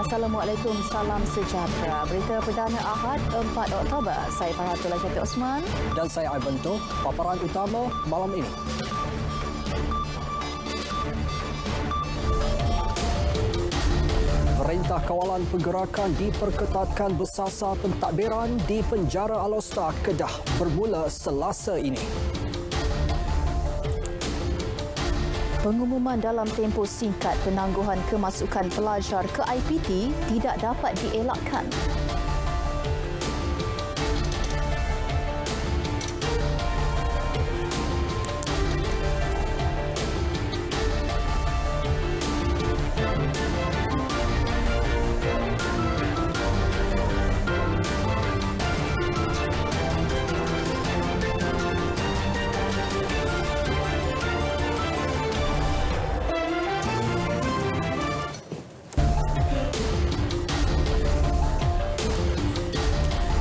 Assalamualaikum, salam sejahtera. Berita perdana Ahad 4 Oktober. Saya Farhatullah Syakir Osman. Dan saya Aiban Toh. Paparan utama malam ini. Perintah Kawalan Pergerakan diperketatkan bersasar pentadbiran di penjara Alostar, Kedah bermula Selasa ini. Pengumuman dalam tempoh singkat penangguhan kemasukan pelajar ke IPT tidak dapat dielakkan.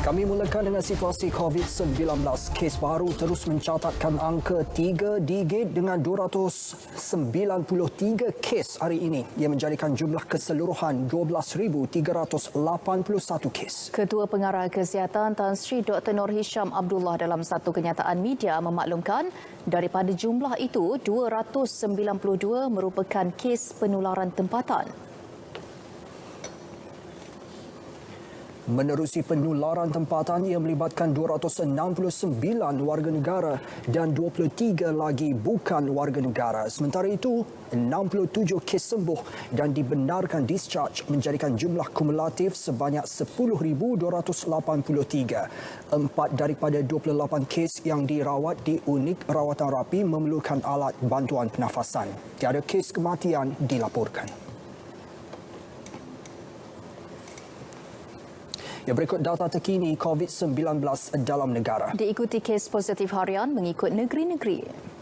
Kami mulakan dengan situasi COVID-19. Kes baru terus mencatatkan angka 3 digit dengan 293 kes hari ini yang menjadikan jumlah keseluruhan 12,381 kes. Ketua Pengarah Kesihatan Tan Sri Dr. Nur Hisham Abdullah dalam satu kenyataan media memaklumkan daripada jumlah itu 292 merupakan kes penularan tempatan. Menerusi penularan tempatan yang melibatkan 269 warga negara dan 23 lagi bukan warga negara. Sementara itu, 67 kes sembuh dan dibenarkan discharge menjadikan jumlah kumulatif sebanyak 10,283. 4 daripada 28 kes yang dirawat di unit rawatan rapi memerlukan alat bantuan pernafasan. Tiada kes kematian dilaporkan. Berikut data terkini COVID-19 dalam negara. Diikuti kes positif harian mengikut negeri-negeri.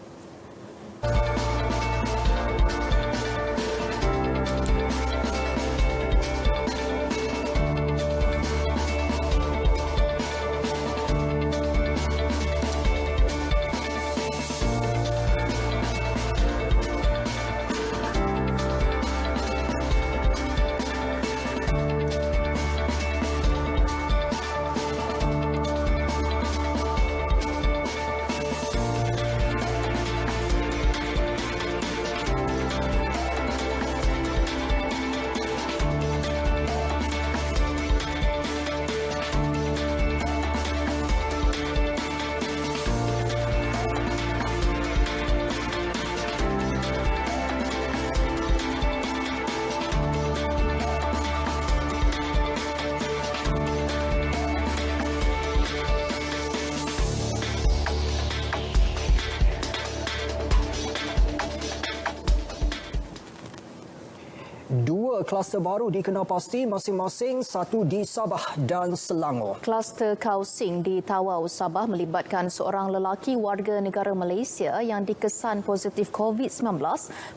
Dua kluster baru dikenal pasti masing-masing, satu di Sabah dan Selangor. Kluster Kausing di Tawau, Sabah melibatkan seorang lelaki warga negara Malaysia yang dikesan positif COVID-19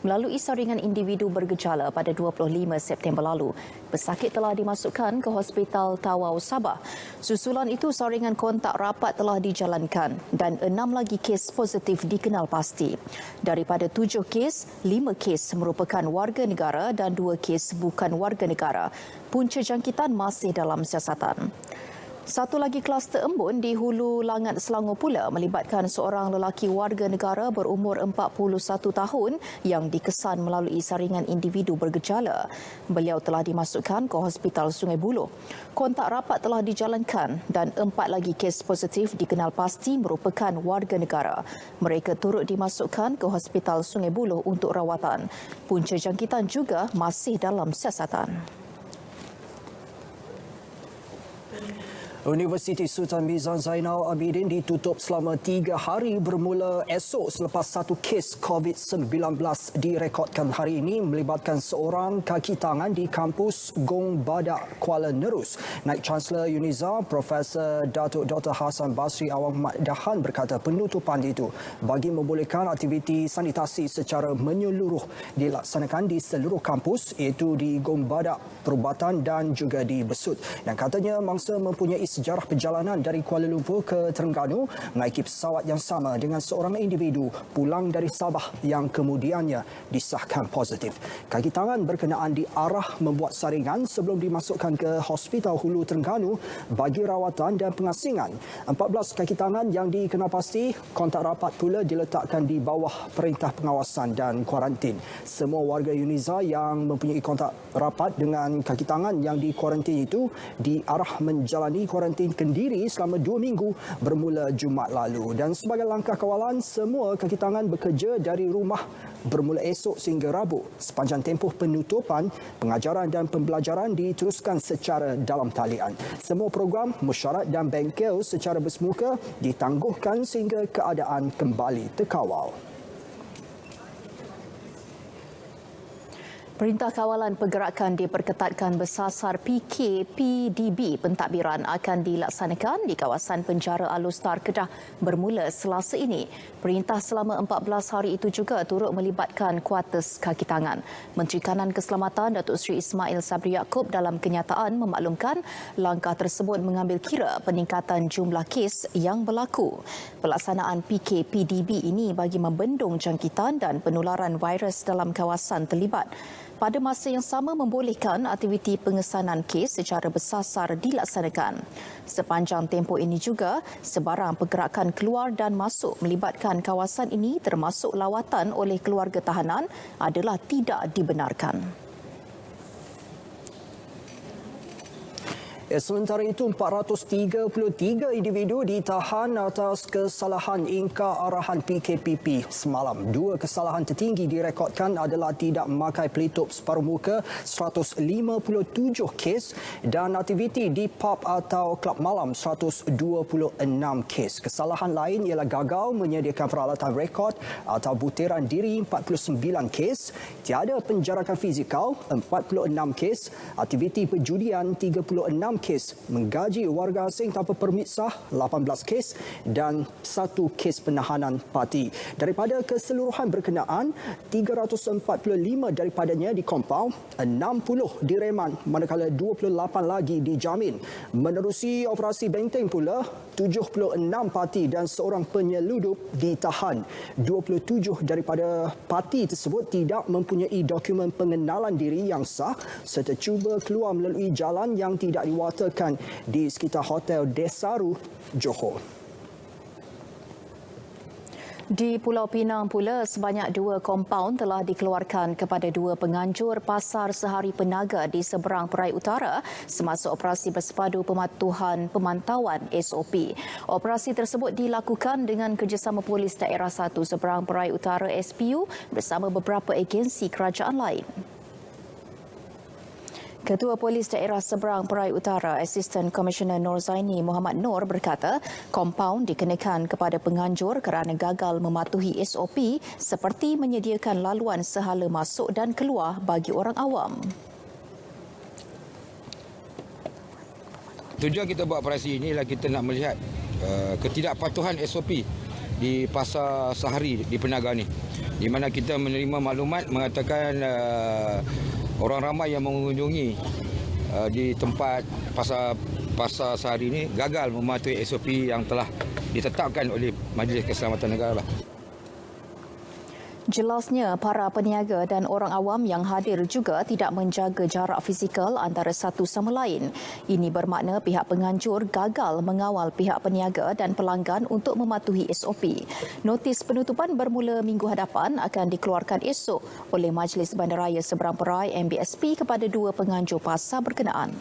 melalui saringan individu bergejala pada 25 September lalu. Pesakit telah dimasukkan ke Hospital Tawau, Sabah. Susulan itu, saringan kontak rapat telah dijalankan dan 6 lagi kes positif dikenal pasti. Daripada 7 kes, 5 kes merupakan warga negara dan 2 kes bukan warga negara. Punca jangkitan masih dalam siasatan. Satu lagi kluster embun di Hulu Langat, Selangor pula melibatkan seorang lelaki warga negara berumur 41 tahun yang dikesan melalui saringan individu bergejala. Beliau telah dimasukkan ke Hospital Sungai Buloh. Kontak rapat telah dijalankan dan 4 lagi kes positif dikenal pasti merupakan warga negara. Mereka turut dimasukkan ke Hospital Sungai Buloh untuk rawatan. Punca jangkitan juga masih dalam siasatan. Universiti Sultan Mizan Zainal Abidin ditutup selama 3 hari bermula esok selepas satu kes COVID-19 direkodkan hari ini melibatkan seorang kaki tangan di kampus Gong Badak, Kuala Nerus. Naib Chancellor UNIZA, Profesor Datuk Dr. Hassan Basri Awang Mat Dahan berkata penutupan itu bagi membolehkan aktiviti sanitasi secara menyeluruh dilaksanakan di seluruh kampus iaitu di Gong Badak, Perubatan dan juga di Besut. Dan katanya mangsa mempunyai sejarah perjalanan dari Kuala Lumpur ke Terengganu menaiki pesawat yang sama dengan seorang individu pulang dari Sabah yang kemudiannya disahkan positif. Kaki tangan berkenaan diarah membuat saringan sebelum dimasukkan ke Hospital Hulu Terengganu bagi rawatan dan pengasingan. 14 kaki tangan yang dikenal pasti kontak rapat pula diletakkan di bawah perintah pengawasan dan kuarantin. Semua warga Uniza yang mempunyai kontak rapat dengan kaki tangan yang dikuarantin itu diarah menjalani kuarantin kendiri selama 2 minggu bermula Jumaat lalu. Dan sebagai langkah kawalan, semua kaki tangan bekerja dari rumah bermula esok sehingga Rabu. Sepanjang tempoh penutupan, pengajaran dan pembelajaran diteruskan secara dalam talian. Semua program, mesyuarat dan bengkel secara bersemuka ditangguhkan sehingga keadaan kembali terkawal. Perintah Kawalan Pergerakan diperketatkan bersasar PKPDB pentadbiran akan dilaksanakan di kawasan penjara Alustar Kedah bermula Selasa ini. Perintah selama 14 hari itu juga turut melibatkan kuartus kaki tangan. Menteri Kanan Keselamatan Datuk Seri Ismail Sabri Yaakob dalam kenyataan memaklumkan langkah tersebut mengambil kira peningkatan jumlah kes yang berlaku. Pelaksanaan PKPDB ini bagi membendung jangkitan dan penularan virus dalam kawasan terlibat. Pada masa yang sama membolehkan aktiviti pengesanan kes secara bersasar dilaksanakan. Sepanjang tempoh ini juga, sebarang pergerakan keluar dan masuk melibatkan kawasan ini termasuk lawatan oleh keluarga tahanan adalah tidak dibenarkan. Sementara itu, 433 individu ditahan atas kesalahan ingkar arahan PKPP semalam. 2 kesalahan tertinggi direkodkan adalah tidak memakai pelitup separuh muka 157 kes dan aktiviti di pub atau kelab malam 126 kes. Kesalahan lain ialah gagal menyediakan peralatan rekod atau butiran diri 49 kes, tiada penjarakan fizikal 46 kes, aktiviti perjudian 36 kes, menggaji warga asing tanpa permit sah 18 kes dan 1 kes penahanan parti. Daripada keseluruhan berkenaan, 345 daripadanya di kompaun, 60 direman manakala 28 lagi dijamin. Menerusi operasi benteng pula, 76 parti dan seorang penyeludup ditahan. 27 daripada parti tersebut tidak mempunyai dokumen pengenalan diri yang sah serta cuba keluar melalui jalan yang tidak diwatakan di sekitar Hotel Desaru, Johor. Di Pulau Pinang pula, sebanyak 2 kompaun telah dikeluarkan kepada 2 penganjur pasar sehari penaga di seberang Perai Utara semasa operasi bersepadu pematuhan pemantauan SOP. Operasi tersebut dilakukan dengan kerjasama Polis Daerah 1 Seberang Perai Utara SPU bersama beberapa agensi kerajaan lain. Ketua Polis Daerah Seberang Perai Utara, Asisten Komisioner Nur Zaini Muhammad Nur berkata, kompaun dikenakan kepada penganjur kerana gagal mematuhi SOP seperti menyediakan laluan sehala masuk dan keluar bagi orang awam. Tujuan kita buat operasi ini ialah kita nak melihat ketidakpatuhan SOP di pasar sehari di Penaga ni, di mana kita menerima maklumat mengatakan orang ramai yang mengunjungi di tempat pasar sehari ini gagal mematuhi SOP yang telah ditetapkan oleh Majlis Keselamatan Negara. Jelasnya, para peniaga dan orang awam yang hadir juga tidak menjaga jarak fizikal antara satu sama lain. Ini bermakna pihak penganjur gagal mengawal pihak peniaga dan pelanggan untuk mematuhi SOP. Notis penutupan bermula minggu hadapan akan dikeluarkan esok oleh Majlis Bandaraya Seberang Perai MBSP kepada 2 penganjur pasar berkenaan.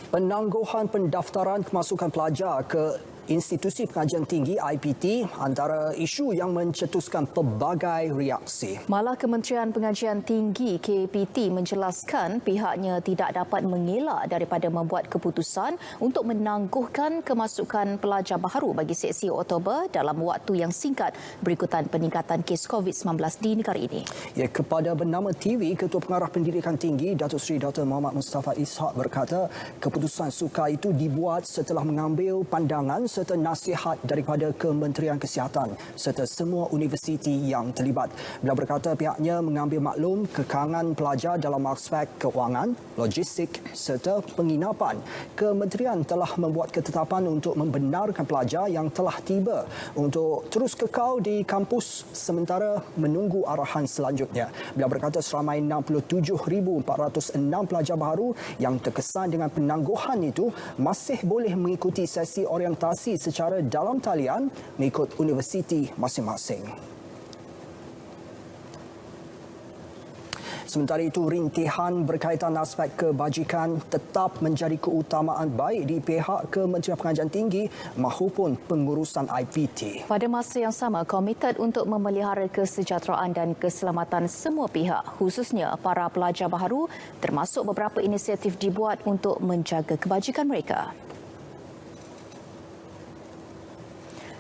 Penangguhan pendaftaran kemasukan pelajar ke Institusi Pengajian Tinggi IPT antara isu yang mencetuskan pelbagai reaksi. Malah Kementerian Pengajian Tinggi KPT menjelaskan pihaknya tidak dapat mengelak daripada membuat keputusan untuk menangguhkan kemasukan pelajar baharu bagi sesi Oktober dalam waktu yang singkat berikutan peningkatan kes COVID-19 di negara ini. Ya, kepada Bernama TV, Ketua Pengarah Pendidikan Tinggi Datuk Seri Dr. Muhammad Mustafa Ishak berkata keputusan sukar itu dibuat setelah mengambil pandangan serta nasihat daripada Kementerian Kesihatan serta semua universiti yang terlibat. Beliau berkata pihaknya mengambil maklum kekangan pelajar dalam aspek kewangan, logistik serta penginapan. Kementerian telah membuat ketetapan untuk membenarkan pelajar yang telah tiba untuk terus kekal di kampus sementara menunggu arahan selanjutnya. Beliau berkata seramai 67,406 pelajar baru yang terkesan dengan penangguhan itu masih boleh mengikuti sesi orientasi secara dalam talian mengikut universiti masing-masing. Sementara itu, rintihan berkaitan aspek kebajikan tetap menjadi keutamaan baik di pihak Kementerian Pengajian Tinggi mahupun pengurusan IPT. Pada masa yang sama, komited untuk memelihara kesejahteraan dan keselamatan semua pihak, khususnya para pelajar baharu, termasuk beberapa inisiatif dibuat untuk menjaga kebajikan mereka.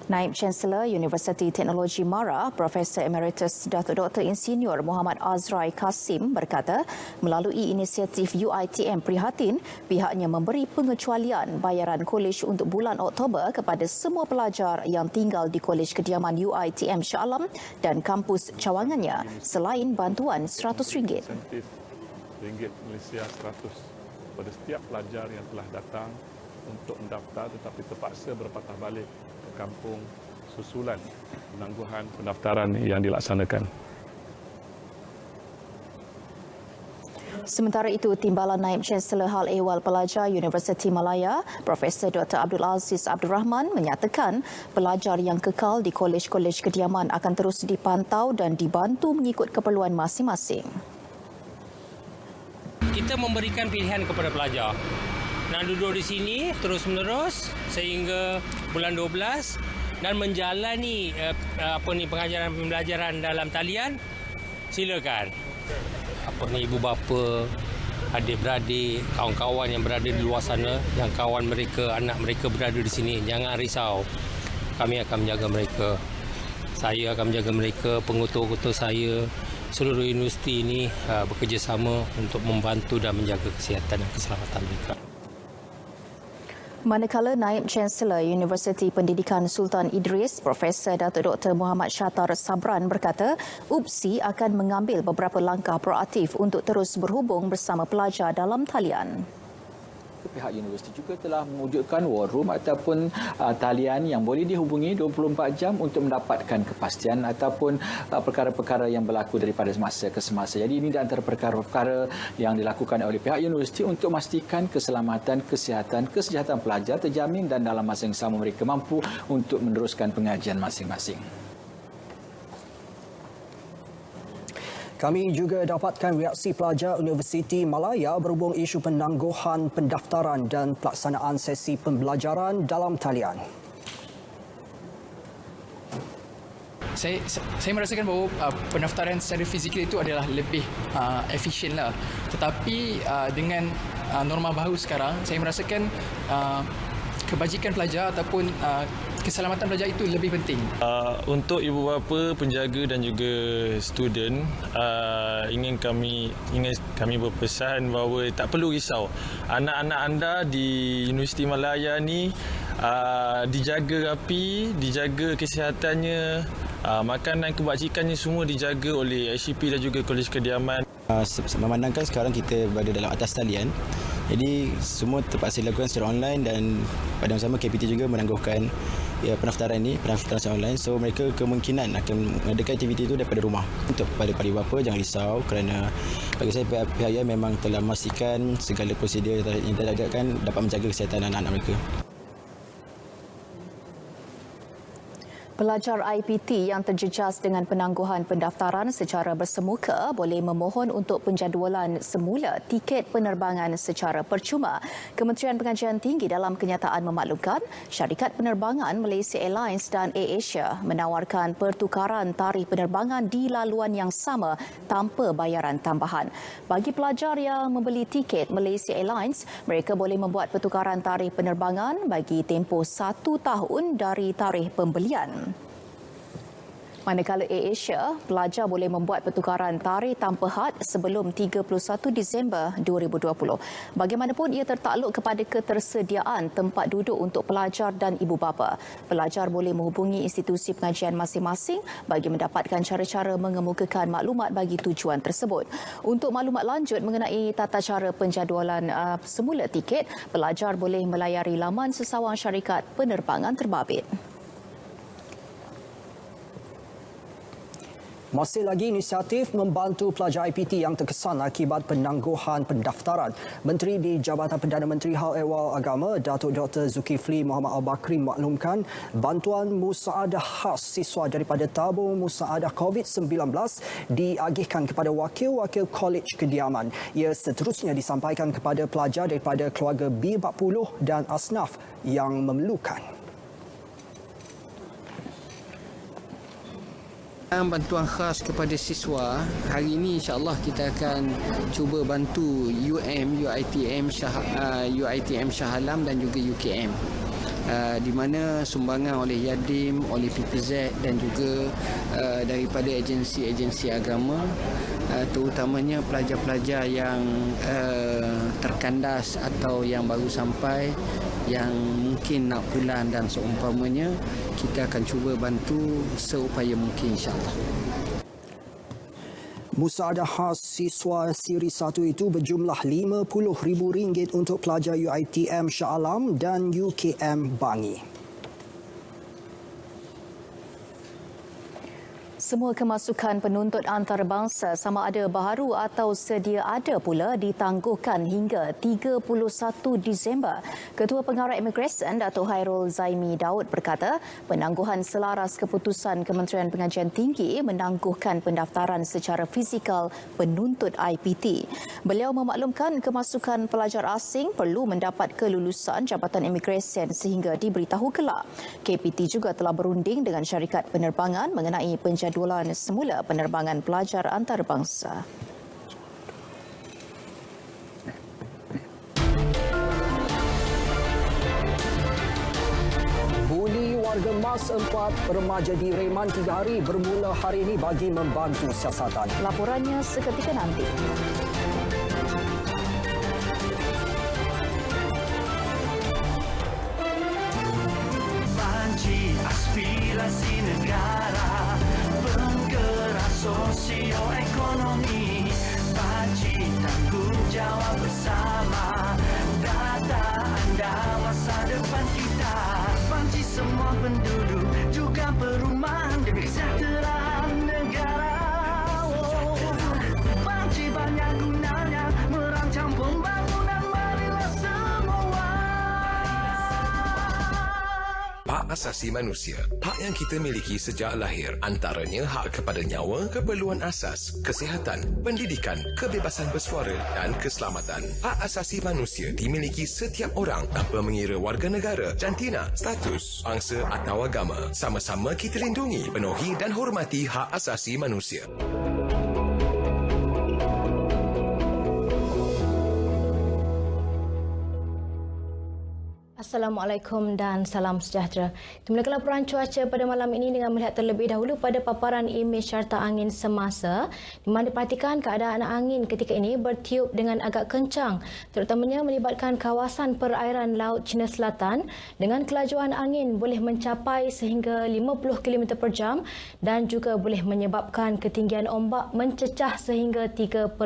Naib Chancellor Universiti Teknologi MARA, Profesor Emeritus Datuk Dr. Insinyur Muhammad Azrai Kasim berkata, melalui inisiatif UiTM Prihatin, pihaknya memberi pengecualian bayaran kolej untuk bulan Oktober kepada semua pelajar yang tinggal di Kolej Kediaman UiTM Shah Alam dan kampus cawangannya selain bantuan RM100. Insentif ringgit Malaysia 100 pada setiap pelajar yang telah datang untuk mendaftar tetapi terpaksa berpatah balik ke kampung susulan penangguhan pendaftaran yang dilaksanakan. Sementara itu, Timbalan Naib Chancellor Hal Ehwal Pelajar Universiti Malaya, Profesor Dr. Abdul Aziz Abdul Rahman menyatakan pelajar yang kekal di kolej-kolej kediaman akan terus dipantau dan dibantu mengikut keperluan masing-masing. Kita memberikan pilihan kepada pelajar nak duduk di sini terus-menerus sehingga bulan 12 dan menjalani pengajaran pembelajaran dalam talian, silakan. Ibu bapa, adik-beradik, kawan-kawan yang berada di luar sana, yang kawan mereka, anak mereka berada di sini, jangan risau. Kami akan menjaga mereka. Saya akan menjaga mereka, pengutul-pengutul saya, seluruh universiti ini bekerjasama untuk membantu dan menjaga kesihatan dan keselamatan mereka. Manakala Naib Chancellor Universiti Pendidikan Sultan Idris, Profesor Datuk Dr. Muhammad Shatar Sabran berkata, UPSI akan mengambil beberapa langkah proaktif untuk terus berhubung bersama pelajar dalam talian. Pihak universiti juga telah mewujudkan war room ataupun talian yang boleh dihubungi 24 jam untuk mendapatkan kepastian ataupun perkara-perkara yang berlaku daripada semasa ke semasa. Jadi ini di antara perkara-perkara yang dilakukan oleh pihak universiti untuk memastikan keselamatan, kesihatan, kesejahteraan pelajar terjamin dan dalam masa yang sama mereka mampu untuk meneruskan pengajian masing-masing. Kami juga dapatkan reaksi pelajar Universiti Malaya berhubung isu penangguhan pendaftaran dan pelaksanaan sesi pembelajaran dalam talian. Saya merasakan bahawa pendaftaran secara fizikal itu adalah lebih efisien lah. Tetapi dengan norma baru sekarang, saya merasakan kebajikan pelajar ataupun keselamatan pelajar itu lebih penting. Untuk ibu bapa, penjaga dan juga student, ingin kami berpesan bahawa tak perlu risau. Anak-anak anda di Universiti Malaya ni dijaga rapi, dijaga kesihatannya, makanan kebajikannya semua dijaga oleh ICP dan juga Kolej Kediaman. Memandangkan sekarang kita berada dalam atas talian, jadi semua terpaksa dilakukan secara online dan pada masa sama KPT juga menangguhkan pendaftaran secara online. So mereka kemungkinan akan mengadakan aktiviti itu daripada rumah. Untuk pada ibu bapa jangan risau kerana bagi saya pihak memang telah memastikan segala prosedur yang diadakan dapat menjaga kesihatan anak-anak mereka. Pelajar IPT yang terjejas dengan penangguhan pendaftaran secara bersemuka boleh memohon untuk penjadualan semula tiket penerbangan secara percuma. Kementerian Pengajian Tinggi dalam kenyataan memaklumkan syarikat penerbangan Malaysia Airlines dan AirAsia menawarkan pertukaran tarikh penerbangan di laluan yang sama tanpa bayaran tambahan. Bagi pelajar yang membeli tiket Malaysia Airlines, mereka boleh membuat pertukaran tarikh penerbangan bagi tempoh 1 tahun dari tarikh pembelian. Manakala AirAsia, pelajar boleh membuat pertukaran tarikh tanpa had sebelum 31 Disember 2020. Bagaimanapun ia tertakluk kepada ketersediaan tempat duduk untuk pelajar dan ibu bapa. Pelajar boleh menghubungi institusi pengajian masing-masing bagi mendapatkan cara-cara mengemukakan maklumat bagi tujuan tersebut. Untuk maklumat lanjut mengenai tata cara penjadualan semula tiket, pelajar boleh melayari laman sesawang syarikat penerbangan terbabit. Masih lagi inisiatif membantu pelajar IPT yang terkesan akibat penangguhan pendaftaran. Menteri di Jabatan Perdana Menteri Hal Ehwal Agama, Datuk Dr. Zulkifli Muhammad Al-Bakri maklumkan bantuan musaadah khas siswa daripada tabung musaadah COVID-19 diagihkan kepada wakil-wakil kolej kediaman. Ia seterusnya disampaikan kepada pelajar daripada keluarga B40 dan asnaf yang memerlukan. Bantuan khas kepada siswa, hari ini insya-Allah kita akan cuba bantu UiTM Shah Alam dan juga UKM. Di mana sumbangan oleh Yadim, oleh PPZ dan juga daripada agensi-agensi agama, terutamanya pelajar-pelajar yang terkandas atau yang baru sampai, yang mungkin nak pulang dan seumpamanya, kita akan cuba bantu seupaya mungkin insya-Allah. Musaadah khas siswa siri 1 itu berjumlah RM50,000 untuk pelajar UiTM Shah Alam dan UKM Bangi. Semua kemasukan penuntut antarabangsa sama ada baharu atau sedia ada pula ditangguhkan hingga 31 Disember. Ketua Pengarah Imigresen Datuk Hairul Zaimi Daud berkata, penangguhan selaras keputusan Kementerian Pengajian Tinggi menangguhkan pendaftaran secara fizikal penuntut IPT. Beliau memaklumkan kemasukan pelajar asing perlu mendapat kelulusan Jabatan Imigresen sehingga diberitahu kelak. KPT juga telah berunding dengan syarikat penerbangan mengenai penjadualan semula penerbangan pelajar antarabangsa. Buli warga Mas 4 remaja di Reman 3 hari bermula hari ini bagi membantu siasatan. Laporannya seketika nanti. Panci aspirasi negara, penggerak sosioekonomi, panci tanggung jawab bersama, data anda masa depan kita, panci semua penduduk juga perumahan demi kesejahteraan negara. Panci banyak gunanya merancang pembangunan, marilah semua. Hak asasi manusia, hak yang kita miliki sejak lahir, antaranya hak kepada nyawa, keperluan asas, kesihatan, pendidikan, kebebasan bersuara dan keselamatan. Hak asasi manusia dimiliki setiap orang tanpa mengira warga negara, jantina, status, bangsa atau agama. Sama-sama kita lindungi, penuhi dan hormati hak asasi manusia. Assalamualaikum dan salam sejahtera. Kita mulakan laporan cuaca pada malam ini dengan melihat terlebih dahulu pada paparan imej carta angin semasa, di mana diperhatikan keadaan angin ketika ini bertiup dengan agak kencang, terutamanya melibatkan kawasan perairan Laut Cina Selatan dengan kelajuan angin boleh mencapai sehingga 50 km per jam dan juga boleh menyebabkan ketinggian ombak mencecah sehingga 3.5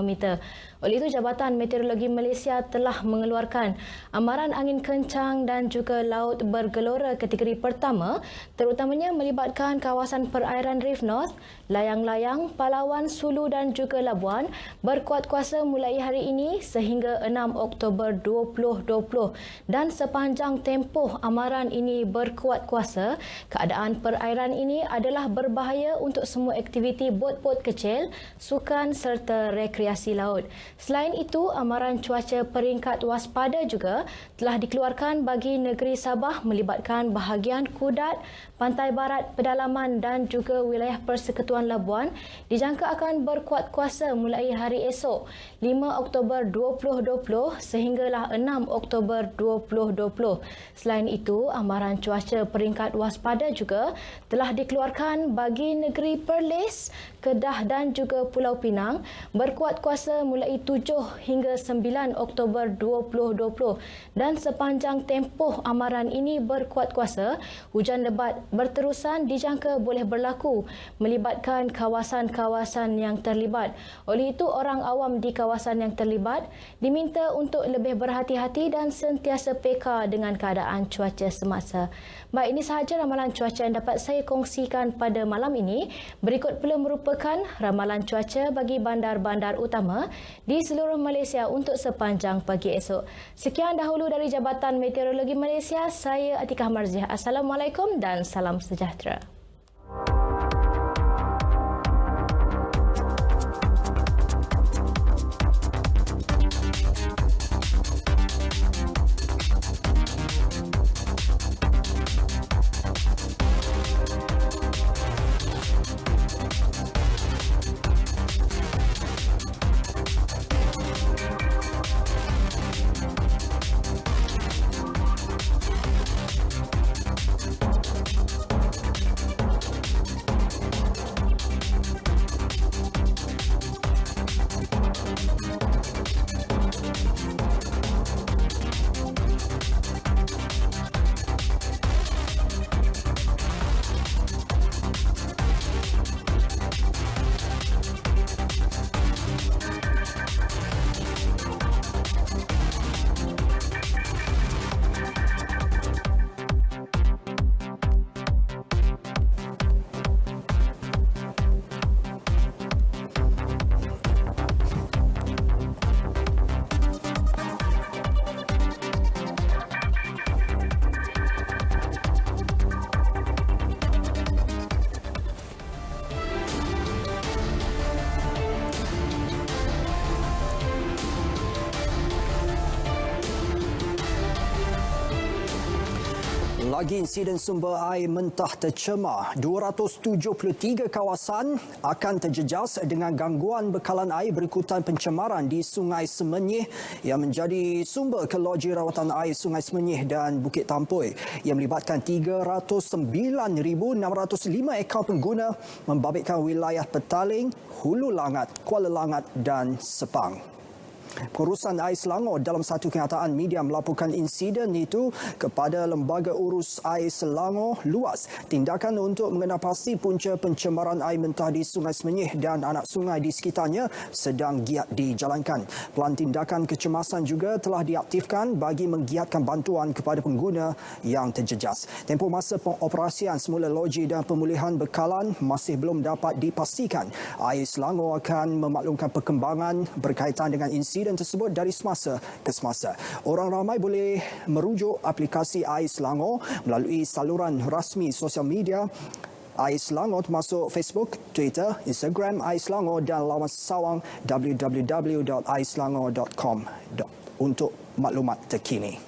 meter. Oleh itu, Jabatan Meteorologi Malaysia telah mengeluarkan amaran angin kencang dan juga laut bergelora kategori pertama, terutamanya melibatkan kawasan perairan Reef North, layang-layang, Palawan, Sulu dan juga Labuan berkuat kuasa mulai hari ini sehingga 6 Oktober 2020 dan sepanjang tempoh amaran ini berkuat kuasa, keadaan perairan ini adalah berbahaya untuk semua aktiviti bot-bot kecil, sukan serta rekreasi laut. Selain itu, amaran cuaca peringkat waspada juga telah dikeluarkan bagi negeri Sabah melibatkan bahagian Kudat, pantai barat pedalaman dan juga wilayah Persekutuan Labuan dijangka akan berkuat kuasa mulai hari esok 5 Oktober 2020 sehinggalah 6 Oktober 2020. Selain itu, amaran cuaca peringkat waspada juga telah dikeluarkan bagi negeri Perlis, Kedah dan juga Pulau Pinang berkuat kuasa mulai 7 hingga 9 Oktober 2020 dan sepanjang tempoh amaran ini berkuat kuasa, hujan lebat berterusan dijangka boleh berlaku melibatkan kawasan-kawasan yang terlibat. Oleh itu, orang awam di kawasan yang terlibat diminta untuk lebih berhati-hati dan sentiasa peka dengan keadaan cuaca semasa. Baik, ini sahaja ramalan cuaca yang dapat saya kongsikan pada malam ini. Berikut pula merupakan ramalan cuaca bagi bandar-bandar utama di seluruh Malaysia untuk sepanjang pagi esok. Sekian dahulu dari Jabatan Meteorologi Malaysia. Saya Atikah Marziah. Assalamualaikum dan salam sejahtera. Lagi insiden sumber air mentah tercemar. 273 kawasan akan terjejas dengan gangguan bekalan air berikutan pencemaran di Sungai Semenyih yang menjadi sumber ke loji rawatan air Sungai Semenyih dan Bukit Tampoi yang melibatkan 309,605 ekor pengguna membabitkan wilayah Petaling, Hulu Langat, Kuala Langat dan Sepang. Pengurusan Air Selangor dalam satu kenyataan media melaporkan insiden itu kepada Lembaga Urus Air Selangor luas. Tindakan untuk mengenal pasti punca pencemaran air mentah di Sungai Semenyih dan anak sungai di sekitarnya sedang giat dijalankan. Pelan tindakan kecemasan juga telah diaktifkan bagi menggiatkan bantuan kepada pengguna yang terjejas. Tempoh masa pengoperasian semula loji dan pemulihan bekalan masih belum dapat dipastikan. Air Selangor akan memaklumkan perkembangan berkaitan dengan insiden tersebut dari semasa ke semasa. Orang ramai boleh merujuk aplikasi Air Selangor melalui saluran rasmi sosial media Air Selangor termasuk Facebook, Twitter, Instagram Air Selangor dan laman sawang www.airselangor.com untuk maklumat terkini.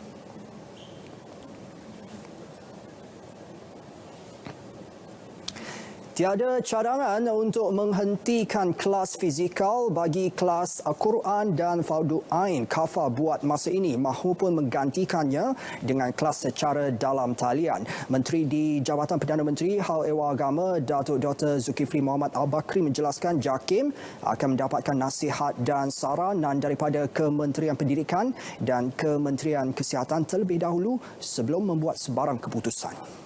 Tiada cadangan untuk menghentikan kelas fizikal bagi kelas Al-Quran dan Fardu Ain Kafar buat masa ini mahupun menggantikannya dengan kelas secara dalam talian. Menteri di Jabatan Perdana Menteri Hal Ehwal Agama Datuk Dr. Zulkifli Mohamed Al-Bakri menjelaskan JAKIM akan mendapatkan nasihat dan saranan daripada Kementerian Pendidikan dan Kementerian Kesihatan terlebih dahulu sebelum membuat sebarang keputusan.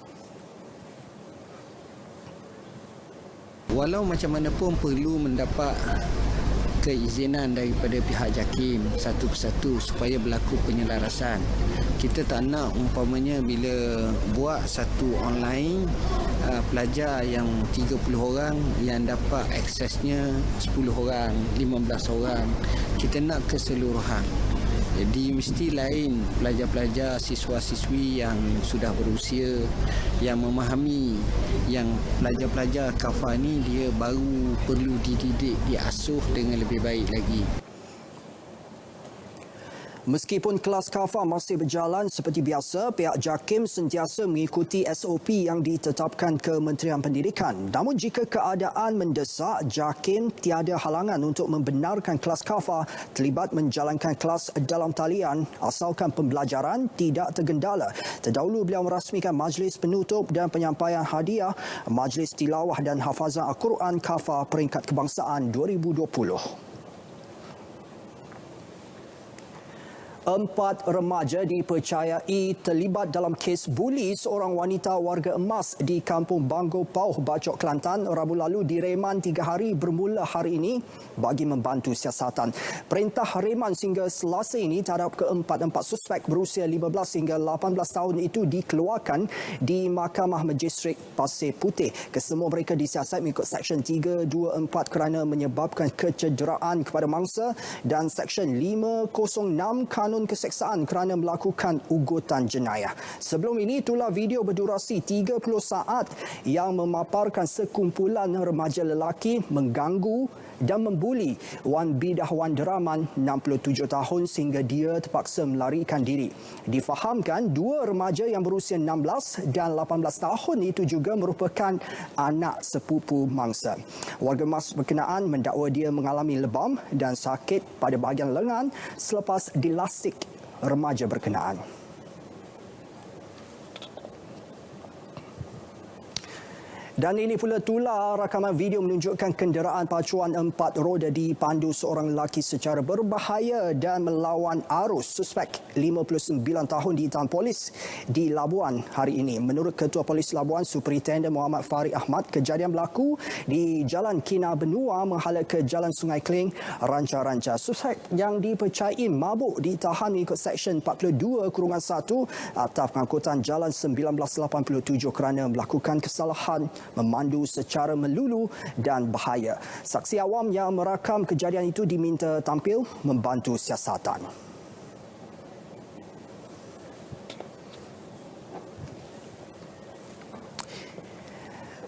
Walau macam mana pun perlu mendapat keizinan daripada pihak JAKIM satu persatu supaya berlaku penyelarasan. Kita tak nak umpamanya bila buat satu online pelajar yang 30 orang yang dapat aksesnya 10 orang, 15 orang. Kita nak keseluruhan. Jadi mesti lain pelajar-pelajar, siswa-siswi yang sudah berusia, yang memahami yang pelajar-pelajar kafar ni dia baru perlu dididik, diasuh dengan lebih baik lagi. Meskipun kelas kafar masih berjalan seperti biasa, pihak JAKIM sentiasa mengikuti SOP yang ditetapkan Kementerian Pendidikan. Namun jika keadaan mendesak, JAKIM tiada halangan untuk membenarkan kelas kafar terlibat menjalankan kelas dalam talian asalkan pembelajaran tidak tergendala. Terdahulu beliau merasmikan majlis penutup dan penyampaian hadiah Majlis Tilawah dan Hafazan Al-Quran Kafar Peringkat Kebangsaan 2020. 4 remaja dipercayai terlibat dalam kes buli seorang wanita warga emas di Kampung Banggo Pauh, Bacok, Kelantan Rabu lalu direman 3 hari bermula hari ini bagi membantu siasatan. Perintah reman sehingga Selasa ini terhadap keempat-empat suspek berusia 15 hingga 18 tahun itu dikeluarkan di Mahkamah Magistrat Pasir Putih. Kesemua mereka disiasat mengikut Seksyen 324 kerana menyebabkan kecederaan kepada mangsa dan Seksyen 506 Kanun Keseksaan kerana melakukan ugutan jenayah. Sebelum ini, itulah video berdurasi 30 saat yang memaparkan sekumpulan remaja lelaki mengganggu dan membuli Wan Bidah Wan Deraman 67 tahun sehingga dia terpaksa melarikan diri. Difahamkan 2 remaja yang berusia 16 dan 18 tahun itu juga merupakan anak sepupu mangsa. Warga mas berkenaan mendakwa dia mengalami lebam dan sakit pada bahagian lengan selepas dilasik remaja berkenaan. Dan ini pula tular rakaman video menunjukkan kenderaan pacuan 4 roda dipandu seorang lelaki secara berbahaya dan melawan arus. Suspek 59 tahun ditahan polis di Labuan hari ini. Menurut Ketua Polis Labuan, Superintendent Muhammad Farid Ahmad, kejadian berlaku di Jalan Kinabenua menghala ke Jalan Sungai Keling, Ranca-Ranca. Suspek yang dipercayai mabuk ditahan mengikut Seksyen 42-1 Aktaf Pengangkutan Jalan 1987 kerana melakukan kesalahan memandu secara melulu dan bahaya. Saksi awam yang merakam kejadian itu diminta tampil membantu siasatan.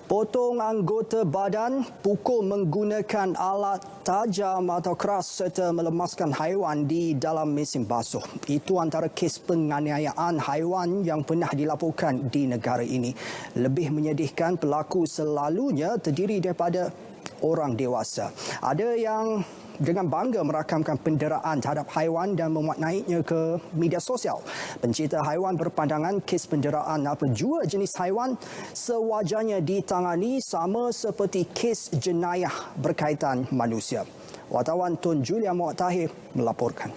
Potong anggota badan, pukul menggunakan alat tajam atau keras serta melemaskan haiwan di dalam mesin basuh. Itu antara kes penganiayaan haiwan yang pernah dilaporkan di negara ini. Lebih menyedihkan, pelaku selalunya terdiri daripada orang dewasa. Ada yang dengan bangga merakamkan penderaan terhadap haiwan dan memuat naiknya ke media sosial. Pencinta haiwan berpandangan kes penderaan jua jenis haiwan sewajarnya ditangani sama seperti kes jenayah berkaitan manusia. Wartawan Tun Julia Muhammad Tahir melaporkan.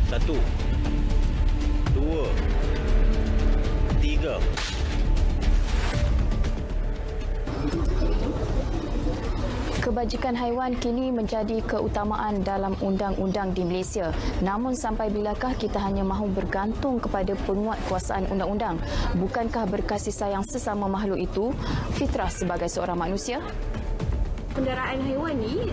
Satu, 2, 3. Kebajikan haiwan kini menjadi keutamaan dalam undang-undang di Malaysia. Namun sampai bilakah kita hanya mahu bergantung kepada penguat kuasaan undang-undang? Bukankah berkasih sayang sesama makhluk itu fitrah sebagai seorang manusia? Penderaan haiwan ni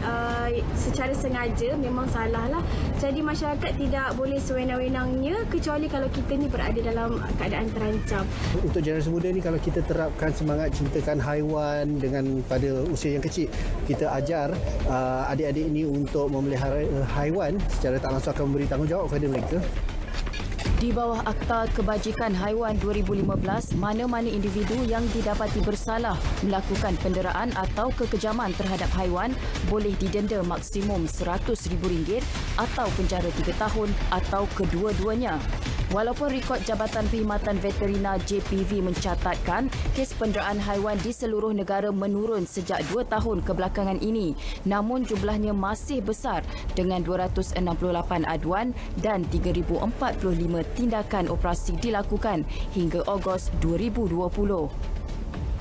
secara sengaja memang salah lah. Jadi masyarakat tidak boleh sewenang-wenangnya kecuali kalau kita ni berada dalam keadaan terancam. Untuk generasi muda ni, kalau kita terapkan semangat cintakan haiwan dengan pada usia yang kecil, kita ajar adik-adik ini untuk memelihara haiwan, secara tak langsung akan memberi tanggungjawab kepada mereka. Di bawah Akta Kebajikan Haiwan 2015, mana-mana individu yang didapati bersalah melakukan penderaan atau kekejaman terhadap haiwan boleh didenda maksimum RM100,000 atau penjara 3 tahun atau kedua-duanya. Walaupun rekod Jabatan Perkhidmatan Veterina JPV mencatatkan kes penderaan haiwan di seluruh negara menurun sejak 2 tahun kebelakangan ini, namun jumlahnya masih besar dengan 268 aduan dan 3,045 tindakan operasi dilakukan hingga Ogos 2020.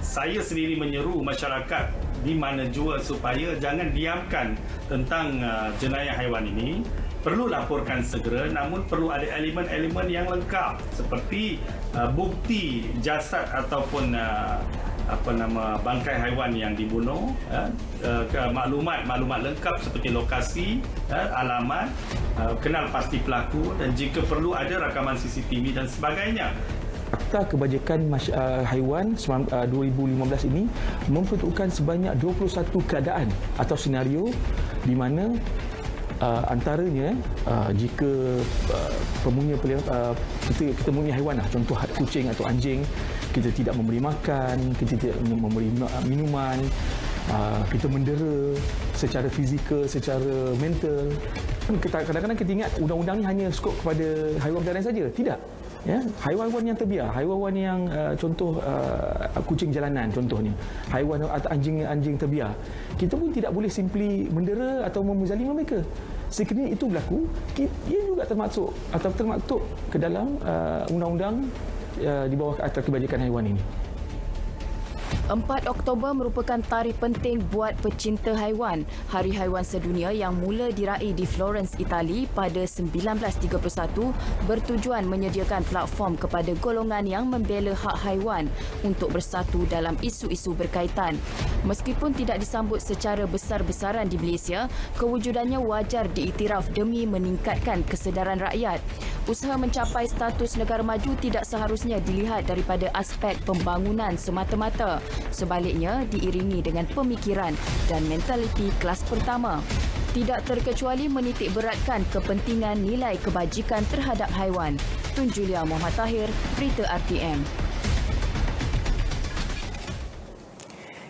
Saya sendiri menyeru masyarakat di mana jua supaya jangan diamkan tentang jenayah haiwan ini. Perlu laporkan segera, namun perlu ada elemen-elemen yang lengkap seperti bukti jasad ataupun bangkai haiwan yang dibunuh, maklumat lengkap seperti lokasi, alamat, kenal pasti pelaku dan jika perlu ada rakaman CCTV dan sebagainya. Daftar Kebajikan Haiwan 2015 ini memperuntukkan sebanyak 21 keadaan atau senario di mana antaranya jika kita mempunyai haiwan, contoh kucing atau anjing, kita tidak memberi makan, kita tidak memberi minuman, kita mendera secara fizikal, secara mental. Kadang-kadang kita ingat undang-undang ni hanya skop kepada haiwan peliharaan saja. Tidak. Ya, haiwan-haiwan yang terbiar, haiwan yang contoh kucing jalanan contohnya, haiwan atau anjing terbiar, kita pun tidak boleh simply mendera atau memzalimi mereka. Sekiranya itu berlaku, ia juga termasuk ke dalam undang-undang di bawah Akta Kebajikan Haiwan ini. 4 Oktober merupakan tarikh penting buat pecinta haiwan. Hari Haiwan Sedunia yang mula diraih di Florence, Itali pada 1931 bertujuan menyediakan platform kepada golongan yang membela hak haiwan untuk bersatu dalam isu-isu berkaitan. Meskipun tidak disambut secara besar-besaran di Malaysia, kewujudannya wajar diiktiraf demi meningkatkan kesedaran rakyat. Usaha mencapai status negara maju tidak seharusnya dilihat daripada aspek pembangunan semata-mata. Sebaliknya, diiringi dengan pemikiran dan mentaliti kelas pertama. Tidak terkecuali menitik beratkan kepentingan nilai kebajikan terhadap haiwan. Tun Julia Muhammad Tahir, Berita RTM.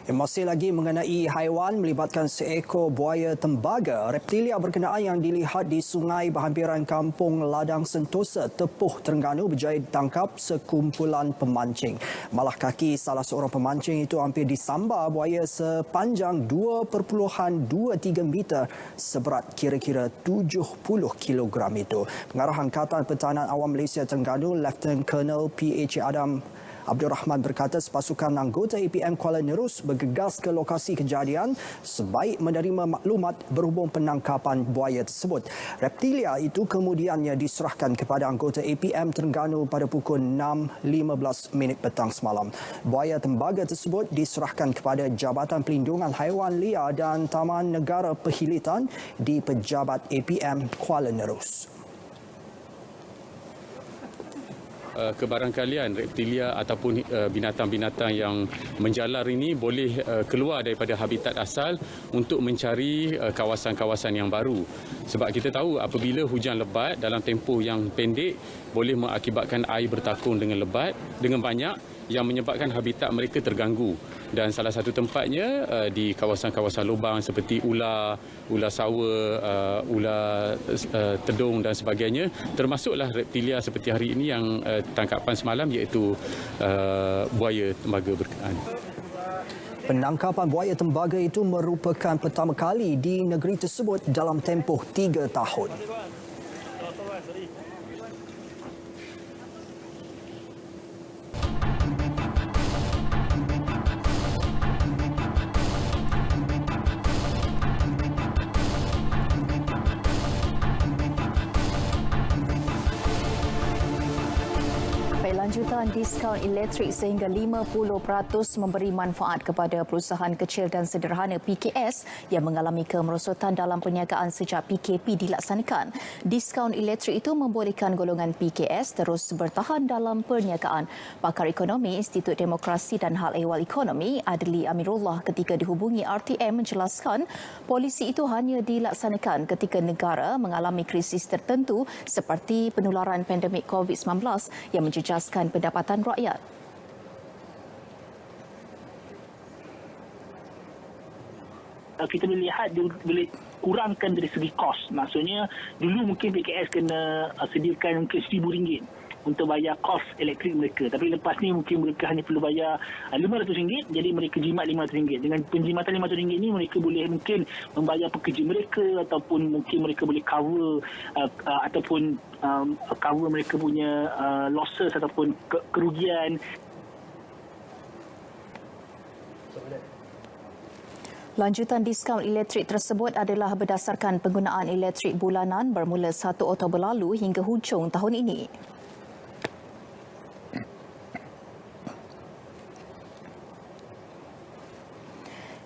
Masih lagi mengenai haiwan melibatkan seekor buaya tembaga. Reptilia berkenaan yang dilihat di sungai berhampiran kampung Ladang Sentosa, Tepuh, Terengganu berjaya ditangkap sekumpulan pemancing. Malah kaki salah seorang pemancing itu hampir disambar buaya sepanjang 2.23 meter seberat kira-kira 70 kilogram itu. Pengarah Angkatan Pertahanan Awam Malaysia Terengganu, Lieutenant Colonel PH Adam Abdul Rahman berkata pasukan anggota APM Kuala Nerus bergegas ke lokasi kejadian sebaik menerima maklumat berhubung penangkapan buaya tersebut. Reptilia itu kemudiannya diserahkan kepada anggota APM Terengganu pada pukul 6.15 petang semalam. Buaya tembaga tersebut diserahkan kepada Jabatan Pelindungan Haiwan Liar dan Taman Negara Perhilitan di Pejabat APM Kuala Nerus. Kebarangkalian reptilia ataupun binatang-binatang yang menjalar ini boleh keluar daripada habitat asal untuk mencari kawasan-kawasan yang baru. Sebab kita tahu apabila hujan lebat dalam tempoh yang pendek boleh mengakibatkan air bertakung dengan banyak yang menyebabkan habitat mereka terganggu. Dan salah satu tempatnya di kawasan-kawasan lubang seperti ular sawa, ular tedung dan sebagainya. Termasuklah reptilia seperti hari ini yang tangkapan semalam iaitu buaya tembaga berkenaan. Penangkapan buaya tembaga itu merupakan pertama kali di negeri tersebut dalam tempoh 3 tahun. Lanjutan diskaun elektrik sehingga 50% memberi manfaat kepada perusahaan kecil dan sederhana PKS yang mengalami kemerosotan dalam perniagaan sejak PKP dilaksanakan. Diskaun elektrik itu membolehkan golongan PKS terus bertahan dalam perniagaan. Pakar ekonomi Institut Demokrasi dan Hal Ehwal Ekonomi Adli Amirullah ketika dihubungi RTM menjelaskan polisi itu hanya dilaksanakan ketika negara mengalami krisis tertentu seperti penularan pandemik COVID-19 yang menjejaskan pendapatan rakyat. Kita boleh lihat dia boleh kurangkan dari segi kos. Maksudnya dulu mungkin PKS kena sediakan mungkin RM1,000 untuk bayar kos elektrik mereka. Tapi lepas ni mungkin mereka hanya perlu bayar RM500, jadi mereka jimat RM500. Dengan penjimatan RM500 ni mereka boleh mungkin membayar pekerja mereka ataupun mungkin mereka boleh cover cover mereka punya losses ataupun kerugian. Lanjutan diskaun elektrik tersebut adalah berdasarkan penggunaan elektrik bulanan bermula 1 Oktober lalu hingga hujung tahun ini.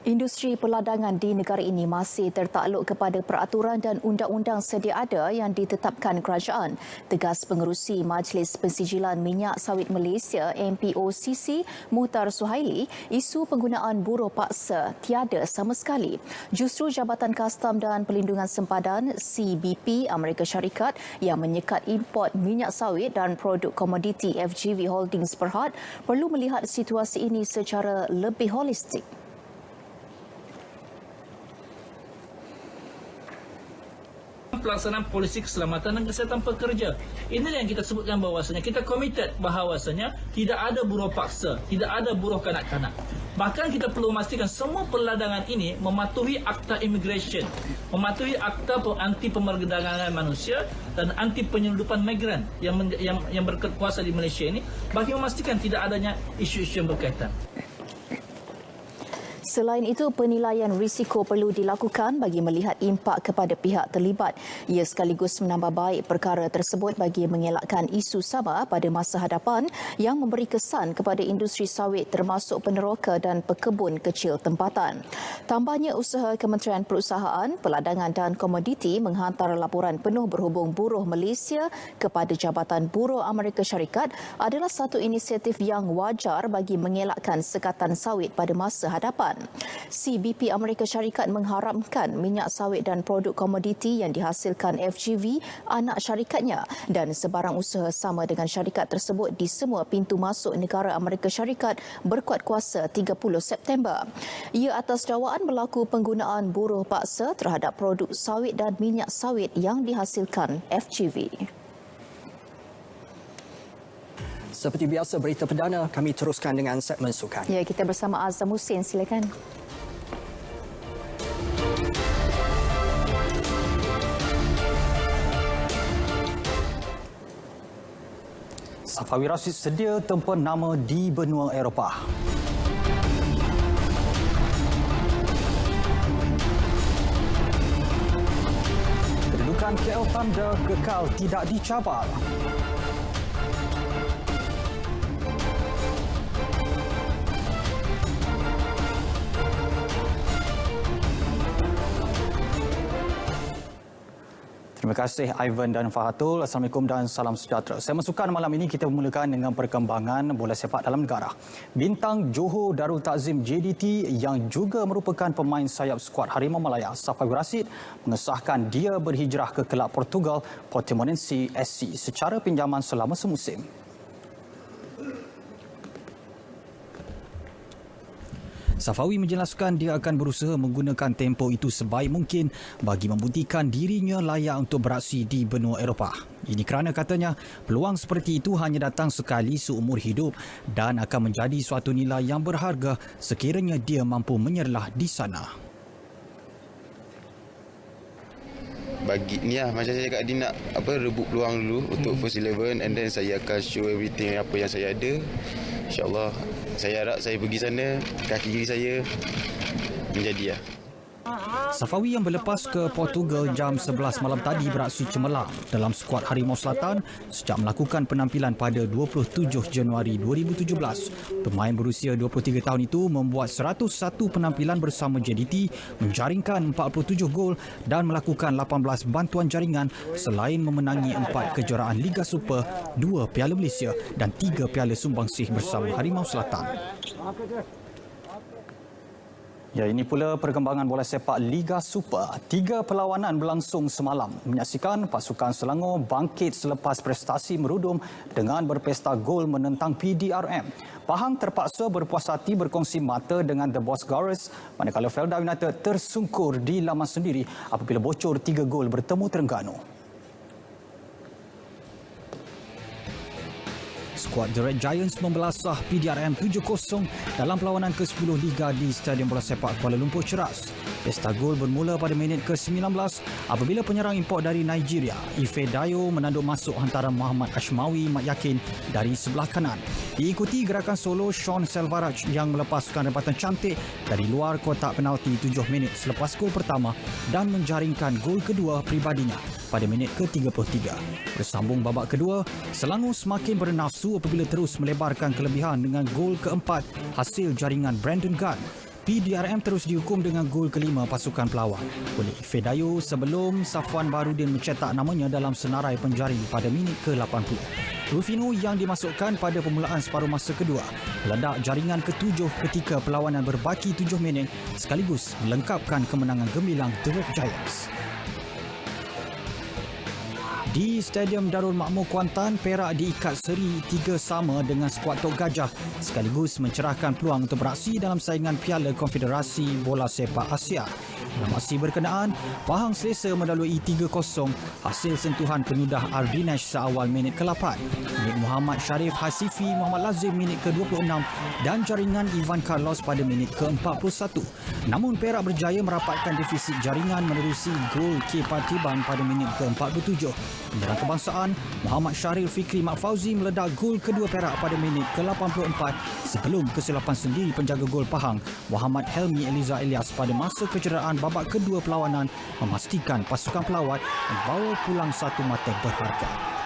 Industri peladangan di negara ini masih tertakluk kepada peraturan dan undang-undang sedia ada yang ditetapkan kerajaan. Tegas Pengerusi Majlis Pensijilan Minyak Sawit Malaysia MPOCC Muhtar Suhaili, isu penggunaan buruh paksa tiada sama sekali. Justru Jabatan Kastam dan Pelindungan Sempadan CBP Amerika Syarikat yang menyekat import minyak sawit dan produk komoditi FGV Holdings Berhad perlu melihat situasi ini secara lebih holistik. Pelaksanaan polisi keselamatan dan kesihatan pekerja. Inilah yang kita sebutkan bahawasanya kita komited bahawasanya tidak ada buruh paksa, tidak ada buruh kanak-kanak. Bahkan kita perlu memastikan semua peladangan ini mematuhi Akta Immigration, mematuhi Akta Anti Pemerdagangan Manusia dan Anti Penyeludupan Migran yang berkuasa di Malaysia ini bagi memastikan tidak adanya isu-isu yang berkaitan. Selain itu, penilaian risiko perlu dilakukan bagi melihat impak kepada pihak terlibat. Ia sekaligus menambah baik perkara tersebut bagi mengelakkan isu sama pada masa hadapan yang memberi kesan kepada industri sawit termasuk peneroka dan pekebun kecil tempatan. Tambahnya, usaha Kementerian Perusahaan, Peladangan dan Komoditi menghantar laporan penuh berhubung buruh Malaysia kepada Jabatan Buruh Amerika Syarikat adalah satu inisiatif yang wajar bagi mengelakkan sekatan sawit pada masa hadapan. CBP Amerika Syarikat mengharamkan minyak sawit dan produk komoditi yang dihasilkan FGV anak syarikatnya dan sebarang usaha sama dengan syarikat tersebut di semua pintu masuk negara Amerika Syarikat berkuat kuasa 30 September. Ia atas dakwaan berlaku penggunaan buruh paksa terhadap produk sawit dan minyak sawit yang dihasilkan FGV. Seperti biasa, berita perdana kami teruskan dengan segmen sukan. Ya, kita bersama Azam Hussein, silakan. Safawi Rashid sedia tempur nama di benua Eropah. Kedudukan KL Thunder kekal tidak dicabar. Terima kasih Ivan dan Fahatul. Assalamualaikum dan salam sejahtera. Saya masukkan malam ini kita memulakan dengan perkembangan bola sepak dalam negara. Bintang Johor Darul Takzim JDT yang juga merupakan pemain sayap skuad Harimau Malaya, Safawi Rashid, mengesahkan dia berhijrah ke kelab Portugal Portimonense SC secara pinjaman selama semusim. Safawi menjelaskan dia akan berusaha menggunakan tempoh itu sebaik mungkin bagi membuktikan dirinya layak untuk beraksi di benua Eropah. Ini kerana katanya peluang seperti itu hanya datang sekali seumur hidup dan akan menjadi suatu nilai yang berharga sekiranya dia mampu menyerlah di sana. Bagi ni lah, macam saya cakap, dia nak rebut peluang dulu untuk first 11 and then saya akan show everything apa yang saya ada. InsyaAllah saya harap saya pergi sana, kaki kiri saya menjadi lah. Safawi yang berlepas ke Portugal jam 11 malam tadi beraksi cemerlang dalam skuad Harimau Selatan sejak melakukan penampilan pada 27 Januari 2017. Pemain berusia 23 tahun itu membuat 101 penampilan bersama JDT, menjaringkan 47 gol dan melakukan 18 bantuan jaringan selain memenangi 4 kejuaraan Liga Super, 2 Piala Malaysia dan 3 Piala Sumbangsih bersama Harimau Selatan. Ya, ini pula perkembangan bola sepak Liga Super. 3 perlawanan berlangsung semalam. Menyaksikan pasukan Selangor bangkit selepas prestasi merudum dengan berpesta gol menentang PDRM. Pahang terpaksa berpuas hati berkongsi mata dengan The Boss Gores, manakala Felda United tersungkur di laman sendiri apabila bocor 3 gol bertemu Terengganu. Skuad The Red Giants membelasah PDRM 7-0 dalam perlawanan ke-10 Liga di Stadium Bola Sepak Kuala Lumpur Ceras. Pesta gol bermula pada minit ke-19 apabila penyerang import dari Nigeria, Ife Dayo, menanduk masuk hantaran Muhammad Ashmawi Mat Yakin dari sebelah kanan. Diikuti gerakan solo Sean Selvaraj yang melepaskan rebatan cantik dari luar kotak penalti 7 minit selepas gol pertama dan menjaringkan gol kedua pribadinya pada minit ke-33. Bersambung babak kedua, Selangor semakin bernafsu apabila terus melebarkan kelebihan dengan gol keempat hasil jaringan Brandon Gunn. PDRM terus dihukum dengan gol kelima pasukan pelawat oleh Fedayo sebelum Safwan Barudin mencetak namanya dalam senarai penjari pada minit ke-80. Rufino yang dimasukkan pada permulaan separuh masa kedua meledak jaringan ke-7 ketika perlawanan berbaki 7 minit sekaligus melengkapkan kemenangan gemilang The Red Giants. Di Stadium Darul Makmur Kuantan, Perak diikat seri 3-3 dengan skuad Tok Gajah sekaligus mencerahkan peluang untuk beraksi dalam saingan Piala Konfederasi Bola Sepak Asia. Dalam aksi berkenaan, Pahang selesa melalui 3-0 hasil sentuhan penyudah Ardinesh seawal minit ke-8, minit Muhammad Sharif Hasifi Muhammad Lazim minit ke-26 dan jaringan Ivan Carlos pada minit ke-41. Namun Perak berjaya merapatkan defisit jaringan menerusi gol K. Patiban pada minit ke-47. Penyerang kebangsaan Muhammad Syahril Fikri Mak Fauzi meledak gol kedua Perak pada minit ke-84 sebelum kesilapan sendiri penjaga gol Pahang Muhammad Helmi Eliza Elias pada masa kecederaan babak kedua perlawanan memastikan pasukan pelawat membawa pulang satu mata berharga.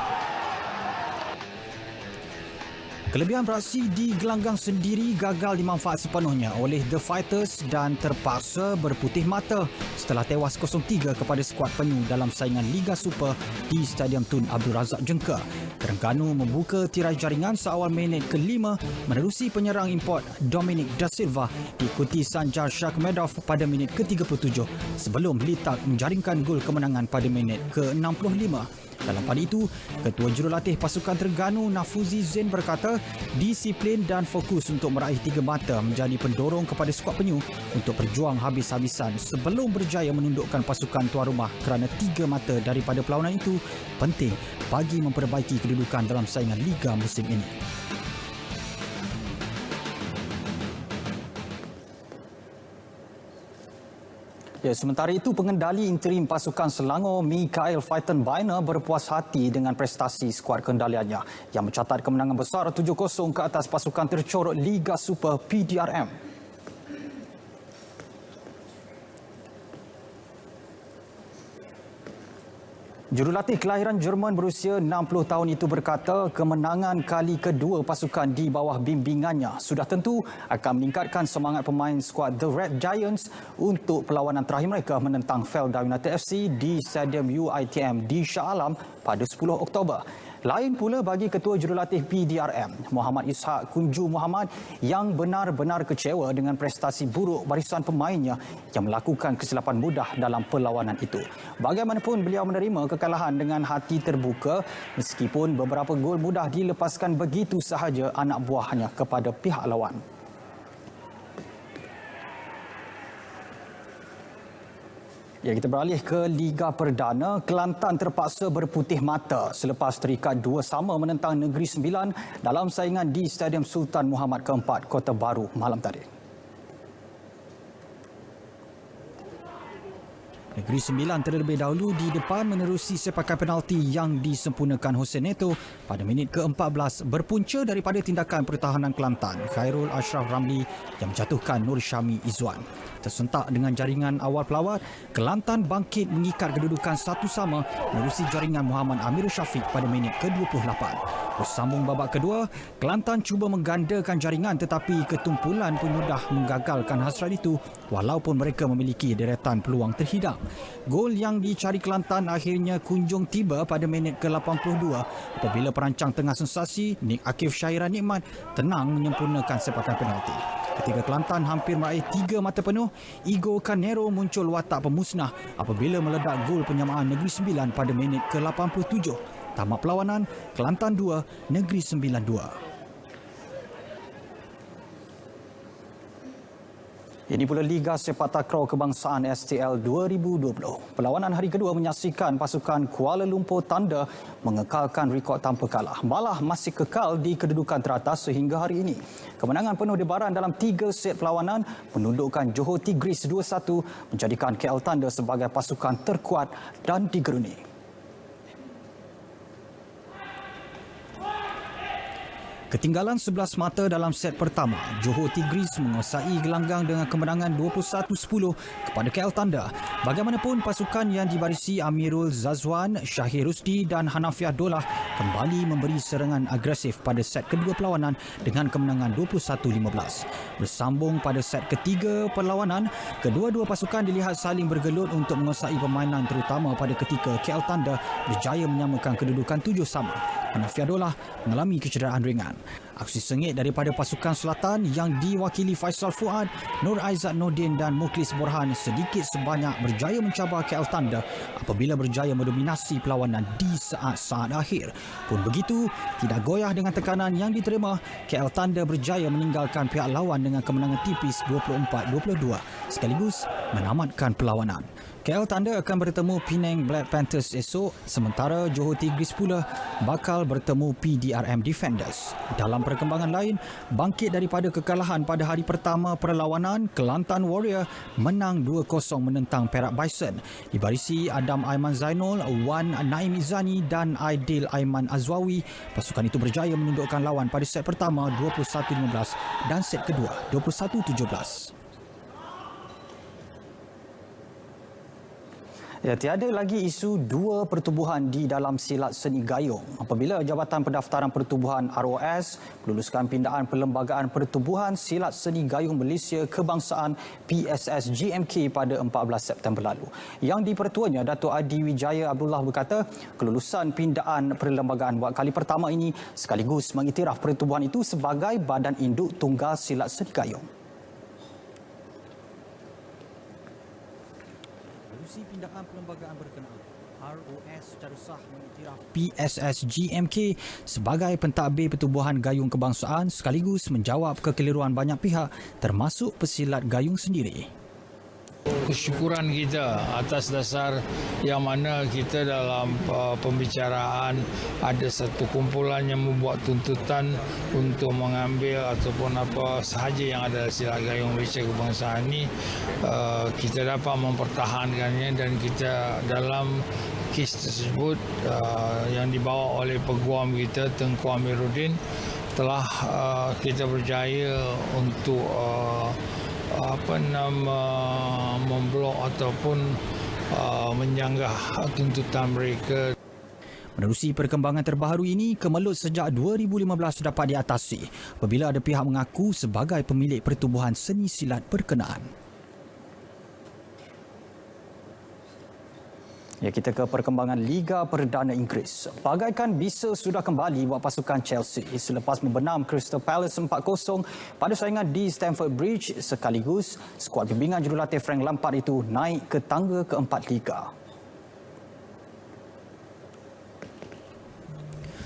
Kelebihan beraksi di gelanggang sendiri gagal dimanfaat sepenuhnya oleh The Fighters dan terpaksa berputih mata setelah tewas 0-3 kepada skuad penyu dalam saingan Liga Super di Stadium Tun Abdul Razak Jengka. Terengganu membuka tirai jaringan seawal minit ke-5 menerusi penyerang import Dominic Da Silva diikuti Sanjar Shakmedov pada minit ke-37 sebelum Litak menjaringkan gol kemenangan pada minit ke-65. Dalam pada itu, Ketua Jurulatih Pasukan Terengganu Nafuzi Zain berkata disiplin dan fokus untuk meraih 3 mata menjadi pendorong kepada skuad penyu untuk berjuang habis-habisan sebelum berjaya menundukkan pasukan tuan rumah kerana 3 mata daripada perlawanan itu penting bagi memperbaiki kedudukan dalam saingan Liga musim ini. Ya, sementara itu, pengendali interim pasukan Selangor Mikael Faitenbeiner berpuas hati dengan prestasi skuad kendaliannya yang mencatat kemenangan besar 7-0 ke atas pasukan tercorot Liga Super PDRM. Jurulatih kelahiran Jerman berusia 60 tahun itu berkata kemenangan kali kedua pasukan di bawah bimbingannya sudah tentu akan meningkatkan semangat pemain skuad The Red Giants untuk perlawanan terakhir mereka menentang Felda United FC di Stadium UiTM di Shah Alam pada 10 Oktober. Lain pula bagi Ketua Jurulatih PDRM, Muhammad Ishak Kunju Muhammad yang benar-benar kecewa dengan prestasi buruk barisan pemainnya yang melakukan kesilapan mudah dalam perlawanan itu. Bagaimanapun beliau menerima kekalahan dengan hati terbuka meskipun beberapa gol mudah dilepaskan begitu sahaja anak buahnya kepada pihak lawan. Ya, kita beralih ke Liga Perdana. Kelantan terpaksa berputih mata selepas terikat 2-2 menentang Negeri Sembilan dalam saingan di Stadium Sultan Muhammad keempat, Kota Baru malam tadi. Negeri Sembilan terlebih dahulu di depan menerusi sepakan penalti yang disempurnakan Hossein Neto pada minit ke-14 berpunca daripada tindakan pertahanan Kelantan Khairul Ashraf Ramli yang menjatuhkan Nur Syami Izzuan. Tersentak dengan jaringan awal pelawat, Kelantan bangkit mengikat kedudukan 1-1 menerusi jaringan Muhammad Amir Syafiq pada minit ke-28. Bersambung babak kedua, Kelantan cuba menggandakan jaringan tetapi ketumpulan penyudah menggagalkan hasrat itu walaupun mereka memiliki deretan peluang terhidang. Gol yang dicari Kelantan akhirnya kunjung tiba pada minit ke-82 apabila perancang tengah sensasi Nik Akif Syairan Nikmat tenang menyempurnakan sepakan penalti. Ketika Kelantan hampir meraih 3 mata penuh, Igor Canero muncul watak pemusnah apabila meledak gol penyamaan Negeri Sembilan pada minit ke-87. Tamat perlawanan, Kelantan 2, Negeri Sembilan 2. Ini pula Liga Sepak Takraw Kebangsaan STL 2020. Perlawanan hari kedua menyaksikan pasukan Kuala Lumpur Thunder mengekalkan rekod tanpa kalah. Malah masih kekal di kedudukan teratas sehingga hari ini. Kemenangan penuh debaran dalam 3 set perlawanan menundukkan Johor Tigris 2-1 menjadikan KL Thunder sebagai pasukan terkuat dan digeruni. Ketinggalan 11 mata dalam set pertama, Johor Tigris menguasai gelanggang dengan kemenangan 21-10 kepada KL Thunder. Bagaimanapun, pasukan yang dibarisi Amirul Zazwan, Syahir Rusdi dan Hanafiah Dolah kembali memberi serangan agresif pada set kedua perlawanan dengan kemenangan 21-15. Bersambung pada set ketiga perlawanan, kedua-dua pasukan dilihat saling bergelut untuk menguasai permainan terutama pada ketika KL Thunder berjaya menyamakan kedudukan 7 sama. Hanafi Abdullah mengalami kecederaan ringan. Aksi sengit daripada pasukan Selatan yang diwakili Faisal Fuad, Nur Aizat Nordin dan Mukhlis Borhan sedikit sebanyak berjaya mencabar KL Thunder apabila berjaya mendominasi perlawanan di saat-saat akhir. Pun begitu, tidak goyah dengan tekanan yang diterima, KL Thunder berjaya meninggalkan pihak lawan dengan kemenangan tipis 24-22 sekaligus menamatkan perlawanan. KL Thunder akan bertemu Penang Black Panthers esok, sementara Johor Tigris pula bakal bertemu PDRM Defenders. Dalam perkembangan lain, bangkit daripada kekalahan pada hari pertama perlawanan, Kelantan Warrior menang 2-0 menentang Perak Bison. Dibarisi Adam Aiman Zainul, Wan Naim Izani dan Aidil Aiman Azwawi, pasukan itu berjaya menundukkan lawan pada set pertama 21-15 dan set kedua 21-17. Ya, tiada lagi isu dua pertubuhan di dalam silat seni gayung apabila Jabatan Pendaftaran Pertubuhan ROS meluluskan pindaan Perlembagaan Pertubuhan Silat Seni Gayung Malaysia Kebangsaan PSS GMK pada 14 September lalu. Yang dipertuanya, Dato' Adi Wijaya Abdullah berkata, kelulusan pindaan perlembagaan buat kali pertama ini sekaligus mengiktiraf pertubuhan itu sebagai badan induk tunggal silat seni gayung. Pindaan perlembagaan berkenaan, ROS secara sah mengiktiraf PSS GMK sebagai pentadbir pertubuhan gayung kebangsaan sekaligus menjawab kekeliruan banyak pihak termasuk pesilat gayung sendiri. Kesyukuran kita atas dasar yang mana kita dalam pembicaraan ada satu kumpulan yang membuat tuntutan untuk mengambil ataupun apa sahaja yang ada silat gayung Malaysia kebangsaan ini, kita dapat mempertahankannya dan kita dalam kes tersebut yang dibawa oleh peguam kita Tengku Amiruddin telah kita berjaya untuk memblok ataupun menyanggah tuntutan mereka. Menerusi perkembangan terbaru ini, kemelut sejak 2015 dapat diatasi apabila ada pihak mengaku sebagai pemilik pertubuhan seni silat berkenaan. Ya, kita ke perkembangan Liga Perdana Inggeris. Bagaikan bisa sudah kembali buat pasukan Chelsea selepas membenam Crystal Palace 4-0 pada saingan di Stamford Bridge, sekaligus skuad bimbingan jurulatih Frank Lampard itu naik ke tangga keempat Liga.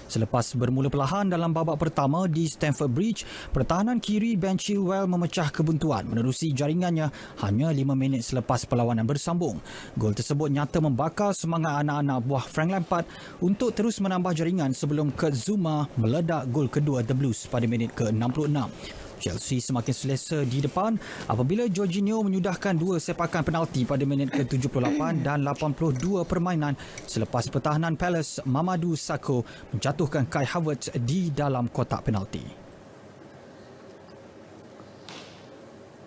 Selepas bermula perlahan dalam babak pertama di Stamford Bridge, pertahanan kiri Ben Chilwell memecah kebuntuan menerusi jaringannya hanya 5 minit selepas perlawanan bersambung. Gol tersebut nyata membakar semangat anak-anak buah Frank Lampard untuk terus menambah jaringan sebelum Kurt Zouma meledak gol kedua The Blues pada minit ke-66. Chelsea semakin selesa di depan apabila Jorginho menyudahkan dua sepakan penalti pada minit ke-78 dan 82 permainan selepas pertahanan Palace Mamadou Sakho menjatuhkan Kai Havertz di dalam kotak penalti.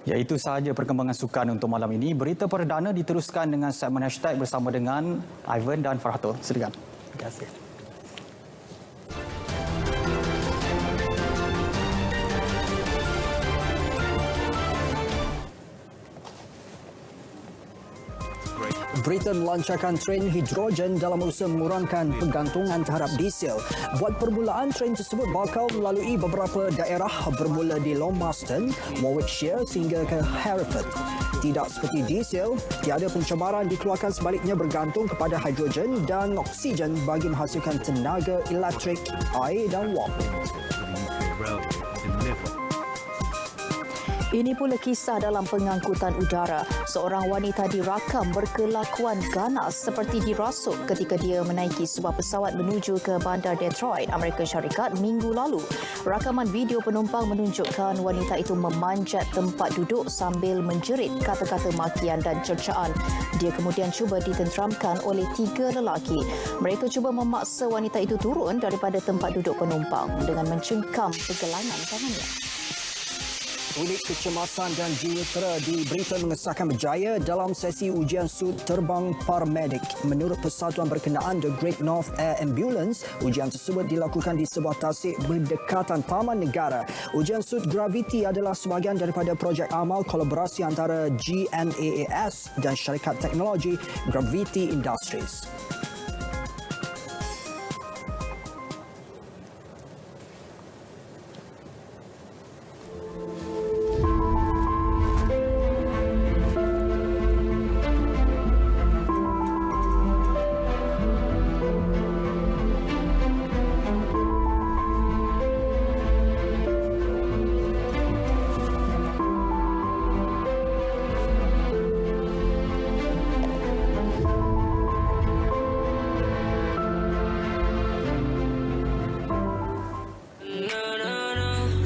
Ya, itu sahaja perkembangan sukan untuk malam ini. Berita perdana diteruskan dengan segmen hashtag bersama dengan Ivan dan Farhatul. Silakan. Terima kasih. Britain melancarkan tren hidrogen dalam usaha mengurangkan pergantungan terhadap diesel. Buat permulaan, tren tersebut bakal melalui beberapa daerah bermula di Launceston, Warwickshire sehingga ke Hereford. Tidak seperti diesel, tiada pencabaran dikeluarkan, sebaliknya bergantung kepada hidrogen dan oksigen bagi menghasilkan tenaga elektrik, air dan wap. Ini pula kisah dalam pengangkutan udara. Seorang wanita dirakam berkelakuan ganas seperti dirasuk ketika dia menaiki sebuah pesawat menuju ke bandar Detroit, Amerika Syarikat minggu lalu. Rakaman video penumpang menunjukkan wanita itu memanjat tempat duduk sambil menjerit kata-kata makian dan cercaan. Dia kemudian cuba ditenteramkan oleh 3 lelaki. Mereka cuba memaksa wanita itu turun daripada tempat duduk penumpang dengan mencengkam pergelangan tangannya. Unit Kecemasan dan Jiwatera di Britain mengesahkan berjaya dalam sesi ujian sud terbang paramedik. Menurut persatuan berkenaan The Great North Air Ambulance, ujian tersebut dilakukan di sebuah tasik berdekatan Taman Negara. Ujian sud graviti adalah sebahagian daripada projek amal kolaborasi antara GNAAS dan syarikat teknologi Gravity Industries.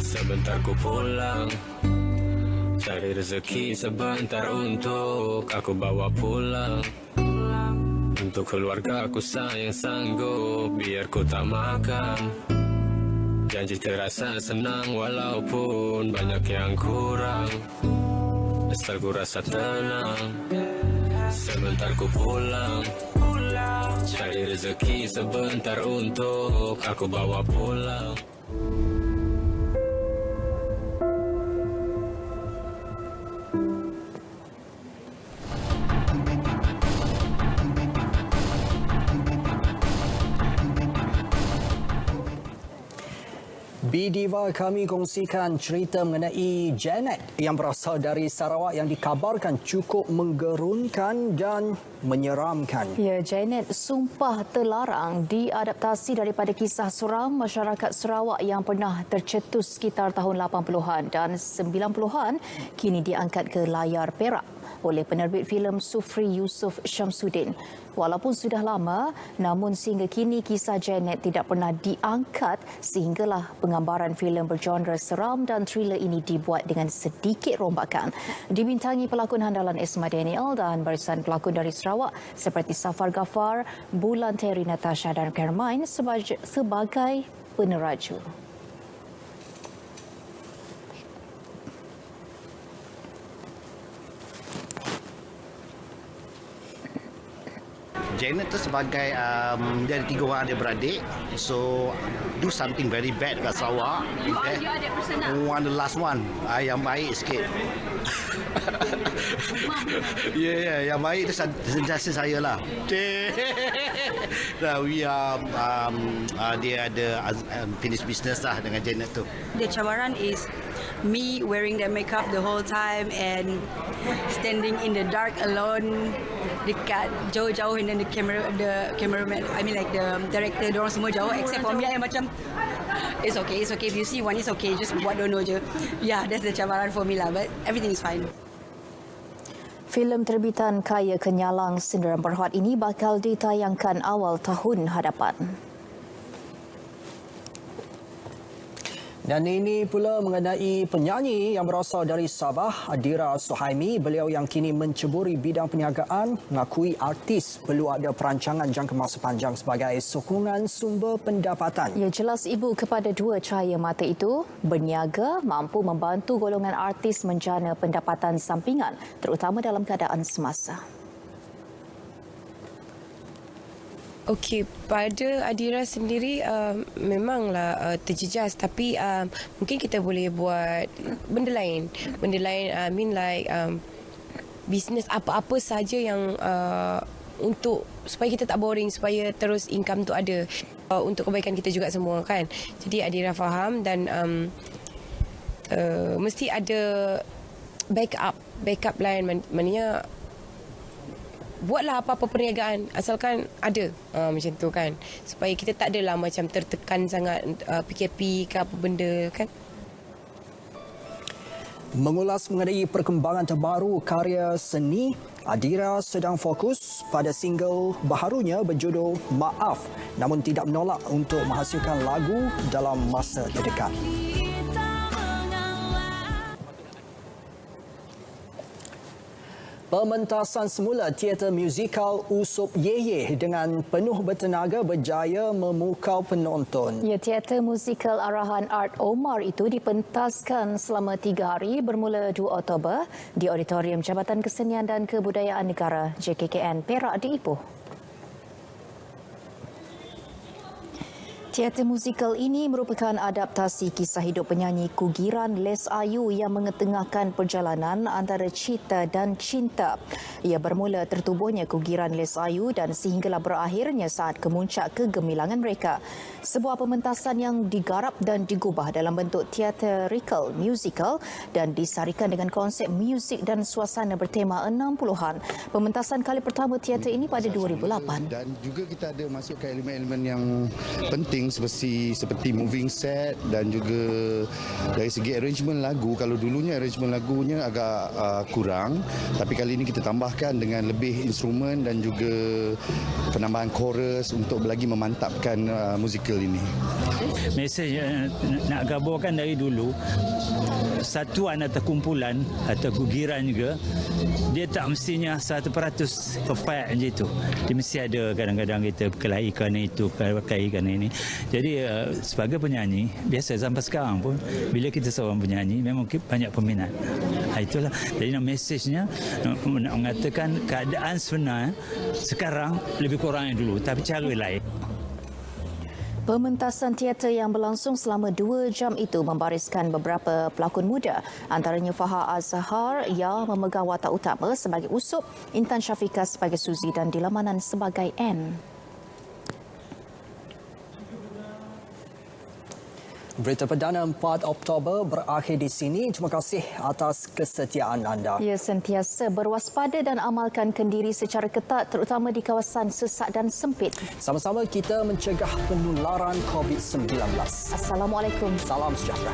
Sebentar ku pulang, cari rezeki sebentar untuk aku bawa pulang. Untuk keluarga aku sayang sanggup biar ku tak makan. Janji terasa senang walaupun banyak yang kurang. Asal ku rasa tenang, sebentar ku pulang, cari rezeki sebentar untuk aku bawa pulang. B-Diva kami kongsikan cerita mengenai Janet yang berasal dari Sarawak yang dikabarkan cukup menggerunkan dan menyeramkan. Ya, Janet sumpah terlarang diadaptasi daripada kisah seram masyarakat Sarawak yang pernah tercetus sekitar tahun 80-an dan 90-an kini diangkat ke layar perak oleh penerbit filem Sufri Yusof Syamsuddin. Walaupun sudah lama, namun sehingga kini kisah Janet tidak pernah diangkat sehinggalah penggambaran filem bergenre seram dan thriller ini dibuat dengan sedikit rombakan. Dibintangi pelakon handalan Esma Daniel dan barisan pelakon dari Sarawak seperti Safar Ghaffar, Bulan Terry Natasha dan Carmine sebagai peneraju. Janet tu sebagai dia ada 3 orang adik-beradik, so do something very bad kat Sarawak. Okay. One the last one, yang baik sikit. Yeah, yang baik tu sentiasa saya lah. We are dia ada finish business lah dengan Janet tu. The cabaran is me wearing the makeup the whole time and standing in the dark alone dekat jauh-jauh, and then the cameraman, I mean like the director, diorang semua jauh except for me yang macam it's okay if you see one, it's okay, just buat dono je. Yeah, that's the cabaran for me lah, but everything is fine. Filem terbitan kaya kenyalang Sindiran Berhad ini bakal ditayangkan awal tahun hadapan. Dan ini pula mengenai penyanyi yang berasal dari Sabah, Adira Suhaimi. Beliau yang kini menceburi bidang perniagaan mengakui artis perlu ada perancangan jangka masa panjang sebagai sokongan sumber pendapatan. Ya, jelas ibu kepada 2 cahaya mata itu berniaga mampu membantu golongan artis menjana pendapatan sampingan terutama dalam keadaan semasa. Okey, pada Adira sendiri memanglah terjejas, tapi mungkin kita boleh buat benda lain. I mean like bisnes apa-apa saja yang untuk supaya kita tak boring, supaya terus income tu ada untuk kebaikan kita juga semua kan. Jadi Adira faham dan mesti ada backup lain, maknanya buatlah apa-apa perniagaan asalkan ada macam tu kan, supaya kita tak adalah macam tertekan sangat PKP ke apa benda kan. Mengulas mengenai perkembangan terbaru karya seni, Adira sedang fokus pada single baharunya berjudul Maaf, namun tidak menolak untuk menghasilkan lagu dalam masa terdekat. Pementasan semula teater musikal Usup Yeye dengan penuh bertenaga berjaya memukau penonton. Ya, teater musikal arahan Art Omar itu dipentaskan selama 3 hari bermula 2 Oktober di Auditorium Jabatan Kesenian dan Kebudayaan Negara JKKN Perak di Ipoh. Teater musikal ini merupakan adaptasi kisah hidup penyanyi Kugiran Les Ayu yang mengetengahkan perjalanan antara cita dan cinta. Ia bermula tertubuhnya Kugiran Les Ayu dan sehinggalah berakhirnya saat kemuncak kegemilangan mereka. Sebuah pementasan yang digarap dan digubah dalam bentuk theatrical musical dan disarikan dengan konsep muzik dan suasana bertema 60-an. Pementasan kali pertama teater ini pada 2008. Dan juga kita ada masukkan elemen-elemen yang penting seperti moving set dan juga dari segi arrangement lagu. Kalau dulunya arrangement lagunya agak kurang, tapi kali ini kita tambahkan dengan lebih instrumen dan juga penambahan chorus untuk lagi memantapkan musikal ini. Mesej nak gabarkan dari dulu, satuan atau kumpulan atau gugiran juga, dia tak mestinya 100% perfect macam itu. Dia mesti ada kadang-kadang kita berkelahi kerana itu, berkelahi kerana ini. Jadi sebagai penyanyi, biasa sampai sekarang pun bila kita seorang penyanyi memang banyak peminat. Itulah. Jadi mesejnya nak mengatakan keadaan sebenar sekarang lebih kurang yang dulu, tapi cara lain. Pementasan teater yang berlangsung selama 2 jam itu membariskan beberapa pelakon muda, antaranya Faha Azhar yang memegang watak utama sebagai Usup, Intan Syafiqah sebagai Suzy dan Dila Manan sebagai Anne. Berita perdana 4 Oktober berakhir di sini. Terima kasih atas kesetiaan anda. Ya, sentiasa berwaspada dan amalkan kendiri secara ketat terutama di kawasan sesak dan sempit. Sama-sama kita mencegah penularan COVID-19. Assalamualaikum. Salam sejahtera.